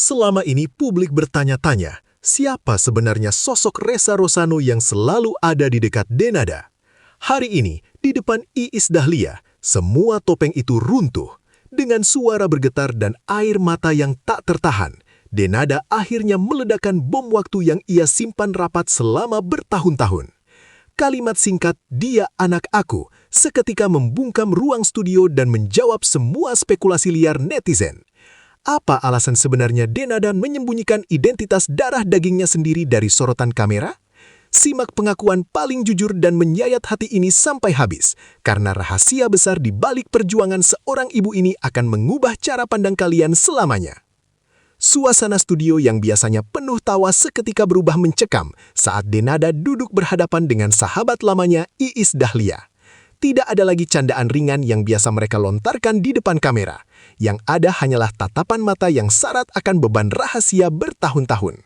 Selama ini publik bertanya-tanya, siapa sebenarnya sosok Ressa Rosano yang selalu ada di dekat Denada? Hari ini, di depan Iis Dahlia, semua topeng itu runtuh. Dengan suara bergetar dan air mata yang tak tertahan, Denada akhirnya meledakkan bom waktu yang ia simpan rapat selama bertahun-tahun. Kalimat singkat, "Dia anak aku," seketika membungkam ruang studio dan menjawab semua spekulasi liar netizen. Apa alasan sebenarnya Denada menyembunyikan identitas darah dagingnya sendiri dari sorotan kamera? Simak pengakuan paling jujur dan menyayat hati ini sampai habis, karena rahasia besar di balik perjuangan seorang ibu ini akan mengubah cara pandang kalian selamanya. Suasana studio yang biasanya penuh tawa seketika berubah mencekam saat Denada duduk berhadapan dengan sahabat lamanya Iis Dahlia. Tidak ada lagi candaan ringan yang biasa mereka lontarkan di depan kamera. Yang ada hanyalah tatapan mata yang syarat akan beban rahasia bertahun-tahun.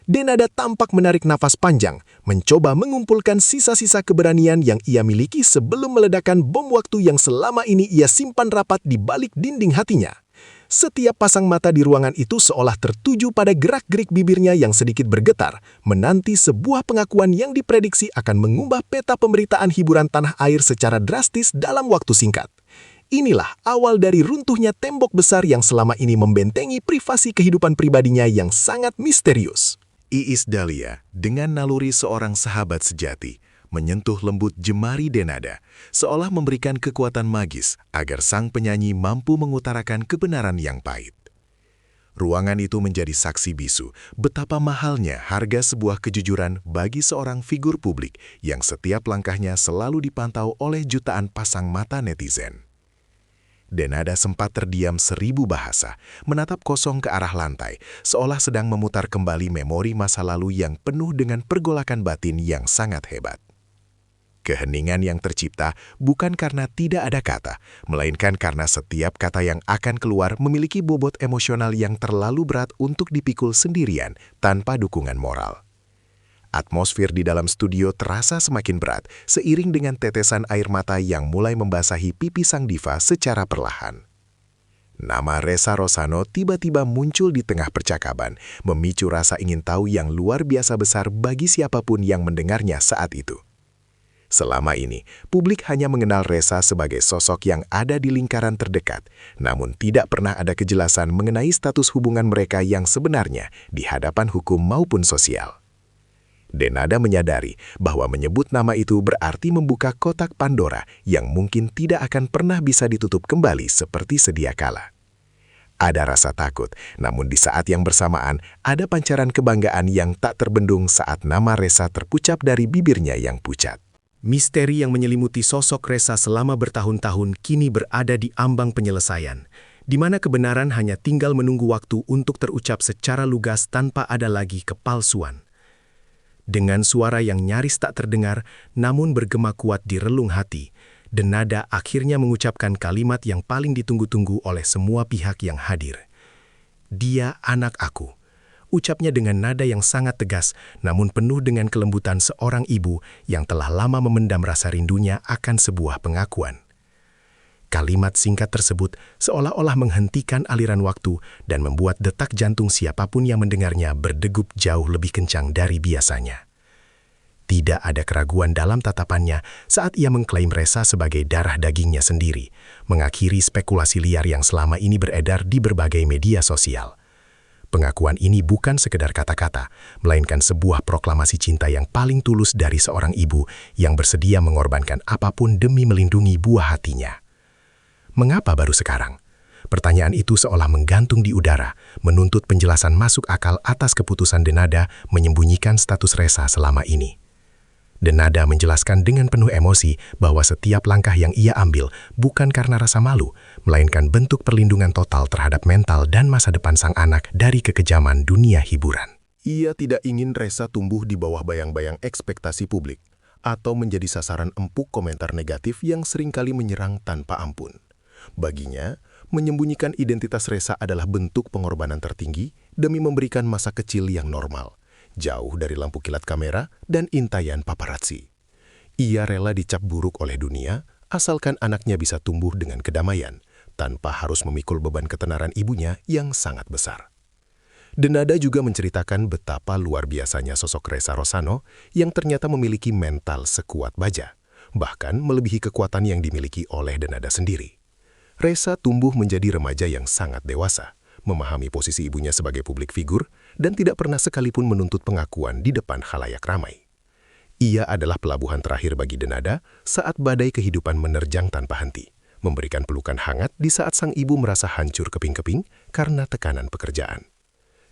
Denada tampak menarik nafas panjang, mencoba mengumpulkan sisa-sisa keberanian yang ia miliki sebelum meledakkan bom waktu yang selama ini ia simpan rapat di balik dinding hatinya. Setiap pasang mata di ruangan itu seolah tertuju pada gerak-gerik bibirnya yang sedikit bergetar, menanti sebuah pengakuan yang diprediksi akan mengubah peta pemberitaan hiburan tanah air secara drastis dalam waktu singkat. Inilah awal dari runtuhnya tembok besar yang selama ini membentengi privasi kehidupan pribadinya yang sangat misterius. Iis Dahlia, dengan naluri seorang sahabat sejati, menyentuh lembut jemari Denada, seolah memberikan kekuatan magis agar sang penyanyi mampu mengutarakan kebenaran yang pahit. Ruangan itu menjadi saksi bisu betapa mahalnya harga sebuah kejujuran bagi seorang figur publik yang setiap langkahnya selalu dipantau oleh jutaan pasang mata netizen. Denada sempat terdiam 1000 bahasa, menatap kosong ke arah lantai, seolah sedang memutar kembali memori masa lalu yang penuh dengan pergolakan batin yang sangat hebat. Keheningan yang tercipta bukan karena tidak ada kata, melainkan karena setiap kata yang akan keluar memiliki bobot emosional yang terlalu berat untuk dipikul sendirian tanpa dukungan moral. Atmosfer di dalam studio terasa semakin berat seiring dengan tetesan air mata yang mulai membasahi pipi sang diva secara perlahan. Nama Ressa Rosano tiba-tiba muncul di tengah percakapan, memicu rasa ingin tahu yang luar biasa besar bagi siapapun yang mendengarnya saat itu. Selama ini, publik hanya mengenal Ressa sebagai sosok yang ada di lingkaran terdekat, namun tidak pernah ada kejelasan mengenai status hubungan mereka yang sebenarnya di hadapan hukum maupun sosial. Denada menyadari bahwa menyebut nama itu berarti membuka kotak Pandora yang mungkin tidak akan pernah bisa ditutup kembali seperti sedia kala. Ada rasa takut, namun di saat yang bersamaan ada pancaran kebanggaan yang tak terbendung saat nama Ressa terpucap dari bibirnya yang pucat. Misteri yang menyelimuti sosok Ressa selama bertahun-tahun kini berada di ambang penyelesaian, di mana kebenaran hanya tinggal menunggu waktu untuk terucap secara lugas tanpa ada lagi kepalsuan. Dengan suara yang nyaris tak terdengar, namun bergema kuat di relung hati, Denada akhirnya mengucapkan kalimat yang paling ditunggu-tunggu oleh semua pihak yang hadir. "Dia anak aku." Ucapnya dengan nada yang sangat tegas, namun penuh dengan kelembutan seorang ibu yang telah lama memendam rasa rindunya akan sebuah pengakuan. Kalimat singkat tersebut seolah-olah menghentikan aliran waktu dan membuat detak jantung siapapun yang mendengarnya berdegup jauh lebih kencang dari biasanya. Tidak ada keraguan dalam tatapannya saat ia mengklaim Ressa sebagai darah dagingnya sendiri, mengakhiri spekulasi liar yang selama ini beredar di berbagai media sosial. Pengakuan ini bukan sekedar kata-kata, melainkan sebuah proklamasi cinta yang paling tulus dari seorang ibu yang bersedia mengorbankan apapun demi melindungi buah hatinya. Mengapa baru sekarang? Pertanyaan itu seolah menggantung di udara, menuntut penjelasan masuk akal atas keputusan Denada menyembunyikan status Ressa selama ini. Denada menjelaskan dengan penuh emosi bahwa setiap langkah yang ia ambil bukan karena rasa malu, melainkan bentuk perlindungan total terhadap mental dan masa depan sang anak dari kekejaman dunia hiburan. Ia tidak ingin Ressa tumbuh di bawah bayang-bayang ekspektasi publik, atau menjadi sasaran empuk komentar negatif yang seringkali menyerang tanpa ampun. Baginya, menyembunyikan identitas Ressa adalah bentuk pengorbanan tertinggi demi memberikan masa kecil yang normal, jauh dari lampu kilat kamera dan intayan paparazzi. Ia rela dicap buruk oleh dunia, asalkan anaknya bisa tumbuh dengan kedamaian, tanpa harus memikul beban ketenaran ibunya yang sangat besar. Denada juga menceritakan betapa luar biasanya sosok Ressa Rosano yang ternyata memiliki mental sekuat baja, bahkan melebihi kekuatan yang dimiliki oleh Denada sendiri. Ressa tumbuh menjadi remaja yang sangat dewasa, memahami posisi ibunya sebagai publik figur, dan tidak pernah sekalipun menuntut pengakuan di depan khalayak ramai. Ia adalah pelabuhan terakhir bagi Denada saat badai kehidupan menerjang tanpa henti, memberikan pelukan hangat di saat sang ibu merasa hancur keping-keping karena tekanan pekerjaan.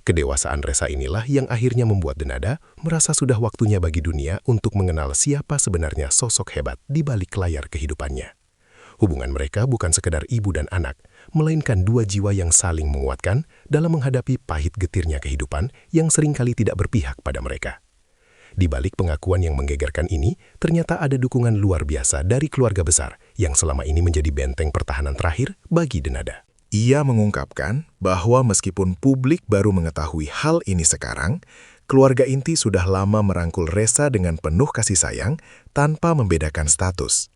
Kedewasaan Ressa inilah yang akhirnya membuat Denada merasa sudah waktunya bagi dunia untuk mengenal siapa sebenarnya sosok hebat di balik layar kehidupannya. Hubungan mereka bukan sekedar ibu dan anak, melainkan dua jiwa yang saling menguatkan dalam menghadapi pahit getirnya kehidupan yang seringkali tidak berpihak pada mereka. Di balik pengakuan yang menggegerkan ini, ternyata ada dukungan luar biasa dari keluarga besar yang selama ini menjadi benteng pertahanan terakhir bagi Denada. Ia mengungkapkan bahwa meskipun publik baru mengetahui hal ini sekarang, keluarga inti sudah lama merangkul Ressa dengan penuh kasih sayang tanpa membedakan status.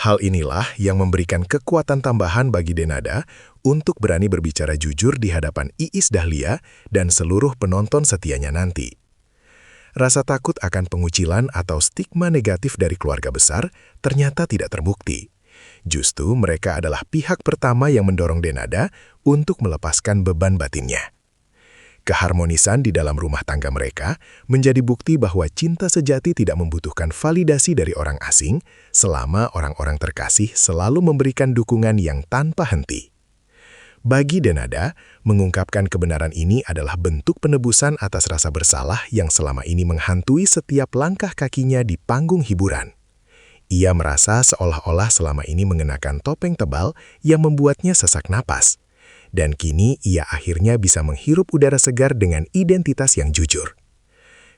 Hal inilah yang memberikan kekuatan tambahan bagi Denada untuk berani berbicara jujur di hadapan Iis Dahlia dan seluruh penonton setianya nanti. Rasa takut akan pengucilan atau stigma negatif dari keluarga besar ternyata tidak terbukti. Justru mereka adalah pihak pertama yang mendorong Denada untuk melepaskan beban batinnya. Keharmonisan di dalam rumah tangga mereka menjadi bukti bahwa cinta sejati tidak membutuhkan validasi dari orang asing selama orang-orang terkasih selalu memberikan dukungan yang tanpa henti. Bagi Denada, mengungkapkan kebenaran ini adalah bentuk penebusan atas rasa bersalah yang selama ini menghantui setiap langkah kakinya di panggung hiburan. Ia merasa seolah-olah selama ini mengenakan topeng tebal yang membuatnya sesak napas. Dan kini ia akhirnya bisa menghirup udara segar dengan identitas yang jujur.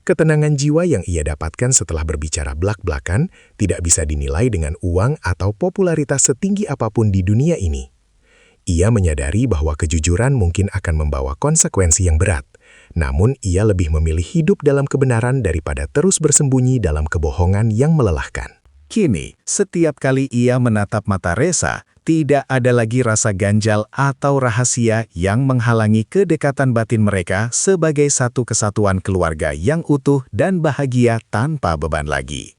Ketenangan jiwa yang ia dapatkan setelah berbicara blak-blakan tidak bisa dinilai dengan uang atau popularitas setinggi apapun di dunia ini. Ia menyadari bahwa kejujuran mungkin akan membawa konsekuensi yang berat, namun ia lebih memilih hidup dalam kebenaran daripada terus bersembunyi dalam kebohongan yang melelahkan. Kini, setiap kali ia menatap mata Ressa, tidak ada lagi rasa ganjal atau rahasia yang menghalangi kedekatan batin mereka sebagai satu kesatuan keluarga yang utuh dan bahagia tanpa beban lagi.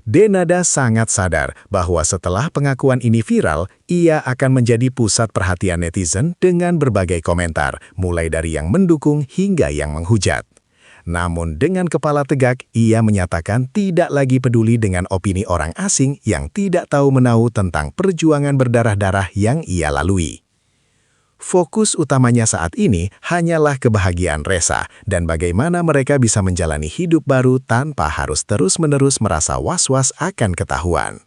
Denada sangat sadar bahwa setelah pengakuan ini viral, ia akan menjadi pusat perhatian netizen dengan berbagai komentar, mulai dari yang mendukung hingga yang menghujat. Namun dengan kepala tegak, ia menyatakan tidak lagi peduli dengan opini orang asing yang tidak tahu menahu tentang perjuangan berdarah-darah yang ia lalui. Fokus utamanya saat ini hanyalah kebahagiaan Ressa dan bagaimana mereka bisa menjalani hidup baru tanpa harus terus-menerus merasa was-was akan ketahuan.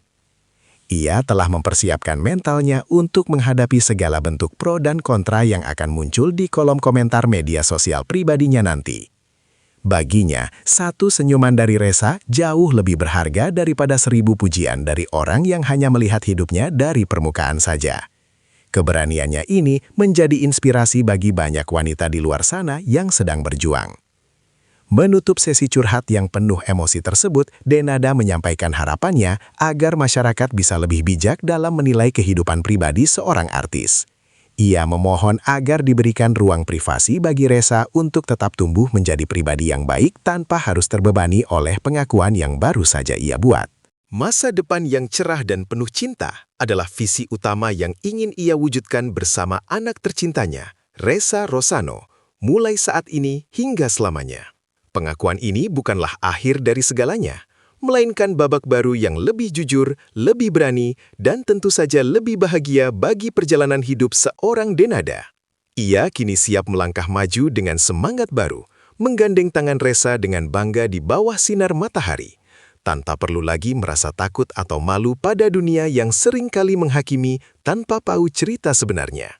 Ia telah mempersiapkan mentalnya untuk menghadapi segala bentuk pro dan kontra yang akan muncul di kolom komentar media sosial pribadinya nanti. Baginya, satu senyuman dari Ressa jauh lebih berharga daripada 1000 pujian dari orang yang hanya melihat hidupnya dari permukaan saja. Keberaniannya ini menjadi inspirasi bagi banyak wanita di luar sana yang sedang berjuang. Menutup sesi curhat yang penuh emosi tersebut, Denada menyampaikan harapannya agar masyarakat bisa lebih bijak dalam menilai kehidupan pribadi seorang artis. Ia memohon agar diberikan ruang privasi bagi Ressa untuk tetap tumbuh menjadi pribadi yang baik tanpa harus terbebani oleh pengakuan yang baru saja ia buat. Masa depan yang cerah dan penuh cinta adalah visi utama yang ingin ia wujudkan bersama anak tercintanya, Ressa Rosano, mulai saat ini hingga selamanya. Pengakuan ini bukanlah akhir dari segalanya, melainkan babak baru yang lebih jujur, lebih berani, dan tentu saja lebih bahagia bagi perjalanan hidup seorang Denada. Ia kini siap melangkah maju dengan semangat baru, menggandeng tangan Ressa dengan bangga di bawah sinar matahari, tanpa perlu lagi merasa takut atau malu pada dunia yang seringkali menghakimi tanpa tahu cerita sebenarnya.